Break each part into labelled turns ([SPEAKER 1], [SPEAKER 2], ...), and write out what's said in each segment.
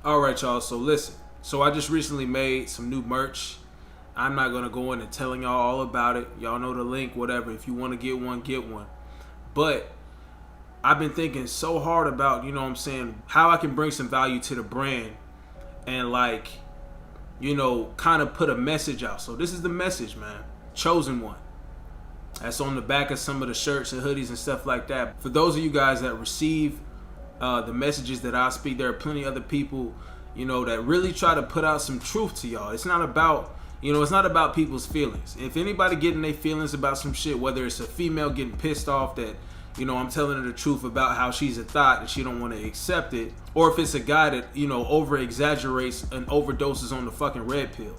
[SPEAKER 1] All right, y'all. So listen. So I just recently made some new merch. I'm not gonna go into telling y'all all about it. Y'all know the link, whatever. If you want to get one, get one. But I've been thinking so hard about, you know what I'm saying, how I can bring some value to the brand and like, you know, kind of put a message out. So this is the message, man. Chosen one. That's on the back of some of the shirts and hoodies and stuff like that. For those of you guys that receive the messages that I speak, there are plenty of other people, you know, that really try to put out some truth to y'all. It's not about, you know, it's not about people's feelings. If anybody getting their feelings about some shit, whether it's a female getting pissed off that, you know, I'm telling her the truth about how she's a thought and she don't want to accept it, or if it's a guy that, you know, over exaggerates and overdoses on the fucking red pill.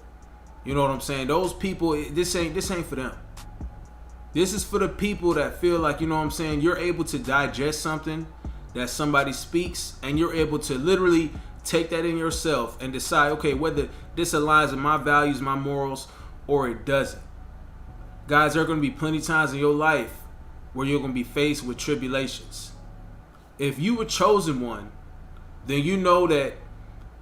[SPEAKER 1] You know what I'm saying? Those people, this ain't for them. This is for the people that feel like, you know what I'm saying, you're able to digest something that somebody speaks and you're able to literally take that in yourself and decide, okay, whether this aligns with my values, my morals, or it doesn't. Guys, there are going to be plenty of times in your life where you're going to be faced with tribulations. If you were chosen one, then you know that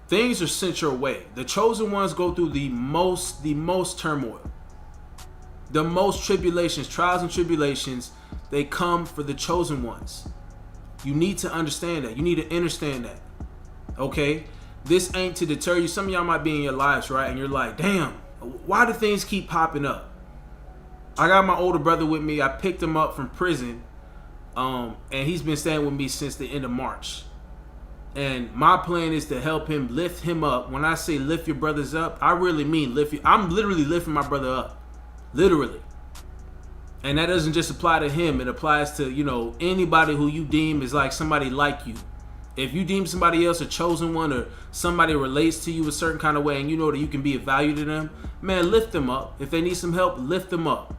[SPEAKER 1] things are sent your way. The chosen ones go through the most turmoil, the most tribulations, trials and tribulations. They come for the chosen ones. You need to understand that. You need to understand that. Okay? This ain't to deter you. Some of y'all might be in your lives, right? And you're like, damn, why do things keep popping up? I got my older brother with me. I picked him up from prison. And he's been staying with me since the end of March. And my plan is to help him, lift him up. When I say lift your brothers up, I really mean lift you. I'm literally lifting my brother up. Literally. And that doesn't just apply to him. It applies to, you know, anybody who you deem is like somebody like you. If you deem somebody else a chosen one or somebody relates to you a certain kind of way and you know that you can be of value to them, man, lift them up. If they need some help, lift them up.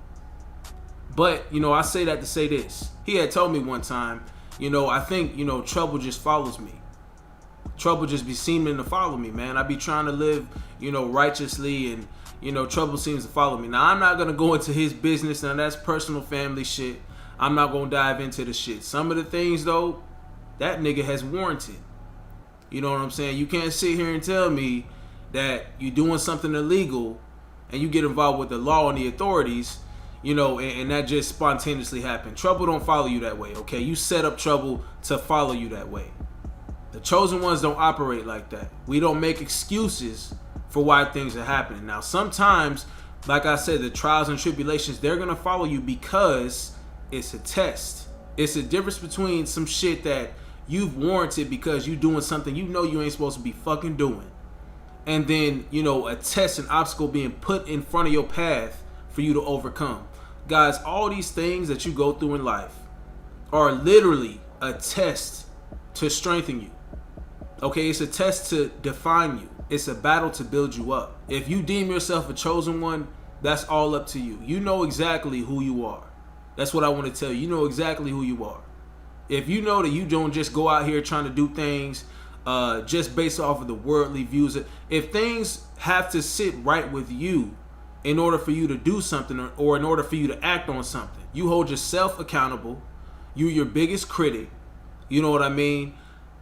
[SPEAKER 1] But, you know, I say that to say this. He had told me one time, you know, I think, you know, trouble just follows me. Trouble just be seeming to follow me, man. I be trying to live, you know, righteously and, you know, trouble seems to follow me. Now, I'm not going to go into his business. Now, that's personal family shit. I'm not going to dive into the shit. Some of the things, though, that nigga has warranted. You know what I'm saying? You can't sit here and tell me that you're doing something illegal and you get involved with the law and the authorities, you know, and that just spontaneously happened. Trouble don't follow you that way, okay? You set up trouble to follow you that way. The chosen ones don't operate like that. We don't make excuses for why things are happening. Now, sometimes, like I said, the trials and tribulations, they're going to follow you because it's a test. It's a difference between some shit that you've warranted because you're doing something you know you ain't supposed to be fucking doing. And then, you know, a test, an obstacle being put in front of your path for you to overcome. Guys, all these things that you go through in life are literally a test to strengthen you. Okay, it's a test to define you. It's a battle to build you up. If you deem yourself a chosen one, that's all up to you. You know exactly who you are. That's what I want to tell you. You know exactly who you are. If you know that you don't just go out here trying to do things just based off of the worldly views, if things have to sit right with you in order for you to do something or in order for you to act on something, you hold yourself accountable. You're your biggest critic. You know what I mean?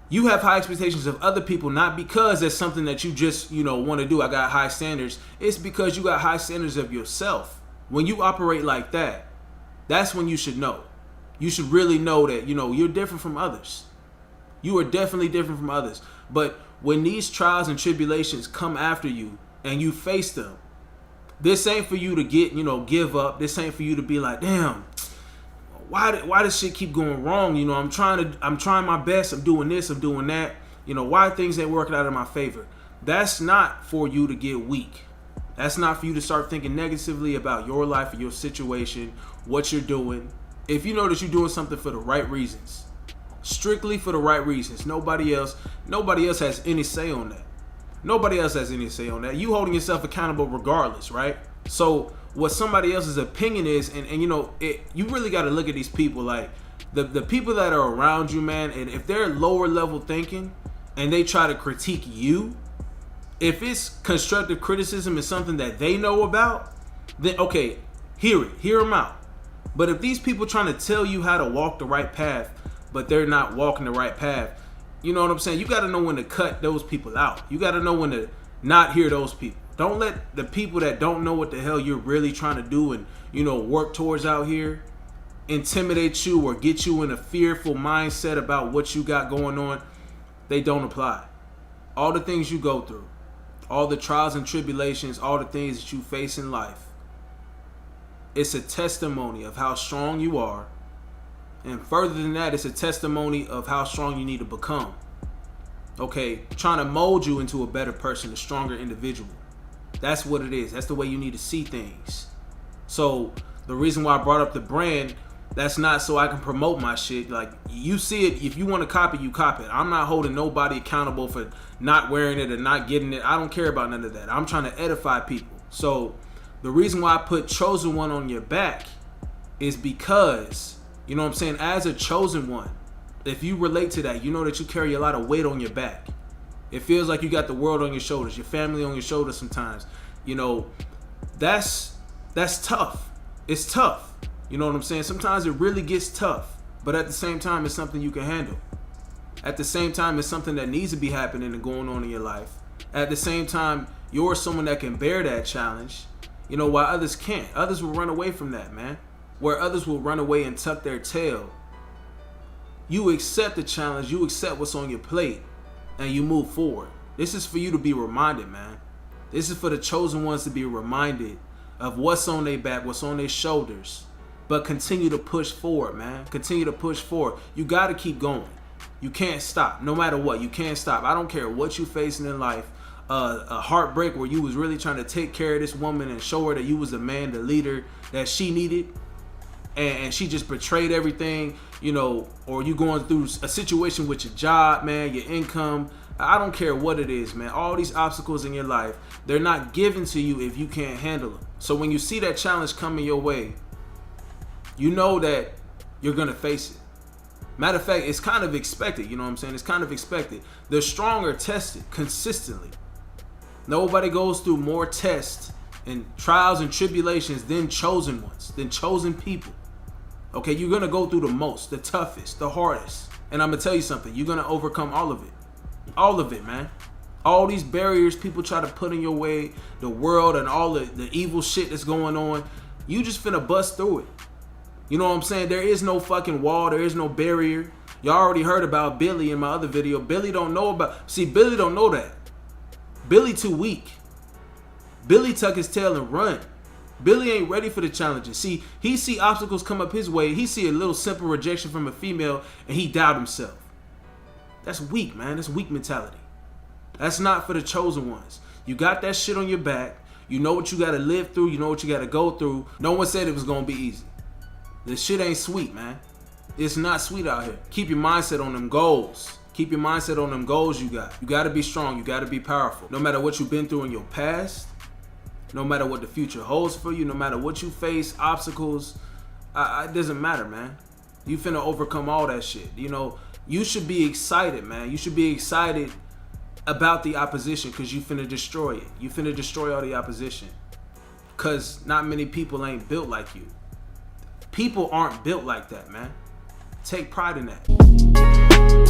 [SPEAKER 1] You have high expectations of other people, not because that's something that you just, you know, want to do. I got high standards. It's because you got high standards of yourself. When you operate like that, that's when you should know. You should really know that, you know, you're different from others. You are definitely different from others. But when these trials and tribulations come after you and you face them, this ain't for you to get, you know, give up. This ain't for you to be like, damn, why does shit keep going wrong? You know, I'm trying my best. I'm doing this, I'm doing that. You know, why things ain't working out in my favor? That's not for you to get weak. That's not for you to start thinking negatively about your life or your situation, what you're doing. If you know that you're doing something for the right reasons, strictly for the right reasons, nobody else has any say on that. Nobody else has any say on that. You holding yourself accountable regardless, right? So what somebody else's opinion is, and you know, you really got to look at these people, like the people that are around you, man, and if they're lower level thinking and they try to critique you, if it's constructive criticism is something that they know about, then okay, hear them out. But if these people trying to tell you how to walk the right path, but they're not walking the right path, You know what I'm saying? You got to know when to cut those people out. You got to know when to not hear those people. Don't let the people that don't know what the hell you're really trying to do and, work towards out here intimidate you or get you in a fearful mindset about what you got going on. They don't apply. All the things you go through, all the trials and tribulations, all the things that you face in life, it's a testimony of how strong you are. And further than that, it's a testimony of how strong you need to become. Okay, trying to mold you into a better person, a stronger individual. That's what it is. That's the way you need to see things. So the reason why I brought up the brand, that's not so I can promote my shit. Like, you see it, if you want to copy, you copy it. I'm not holding nobody accountable for not wearing it or not getting it. I don't care about none of that. I'm trying to edify people. So the reason why I put Chosen One on your back is because, you know what I'm saying, as a chosen one, if you relate to that, you know that you carry a lot of weight on your back. It feels like you got the world on your shoulders, your family on your shoulders sometimes. That's tough. It's tough. You know what I'm saying? Sometimes it really gets tough, but at the same time, it's something you can handle. At the same time, it's something that needs to be happening and going on in your life. At the same time, you're someone that can bear that challenge, while others can't. Others will run away from that, man. Where others will run away and tuck their tail. You accept the challenge, you accept what's on your plate, and you move forward. This is for you to be reminded, man. This is for the chosen ones to be reminded of what's on their back, what's on their shoulders. But continue to push forward, man. Continue to push forward. You got to keep going. You can't stop. No matter what, you can't stop. I don't care what you're facing in life. A heartbreak where you was really trying to take care of this woman and show her that you was the man, the leader that she needed. And she just betrayed everything, or you going through a situation with your job, man, your income. I don't care what it is, man. All these obstacles in your life, they're not given to you if you can't handle them. So when you see that challenge coming your way, you know that you're going to face it. Matter of fact, it's kind of expected, you know what I'm saying? It's kind of expected. The strong are tested consistently. Nobody goes through more tests and trials and tribulations than chosen ones, than chosen people. Okay, you're going to go through the most, the toughest, the hardest. And I'm going to tell you something. You're going to overcome all of it. All of it, man. All these barriers people try to put in your way, the world and all the evil shit that's going on, you just finna bust through it. You know what I'm saying? There is no fucking wall. There is no barrier. Y'all already heard about Billy in my other video. Billy don't know that. Billy too weak. Billy tuck his tail and run. Billy ain't ready for the challenges. See, he see obstacles come up his way. He see a little simple rejection from a female and he doubt himself. That's weak, man. That's weak mentality. That's not for the chosen ones. You got that shit on your back. You know what you got to live through. You know what you got to go through. No one said it was going to be easy. This shit ain't sweet, man. It's not sweet out here. Keep your mindset on them goals. Keep your mindset on them goals you got. You got to be strong. You got to be powerful. No matter what you've been through in your past, no matter what the future holds for you, no matter what you face, obstacles, it doesn't matter, man. You finna overcome all that shit. You should be excited, man. You should be excited about the opposition because you finna destroy it. You finna destroy all the opposition because not many people ain't built like you. People aren't built like that, man. Take pride in that.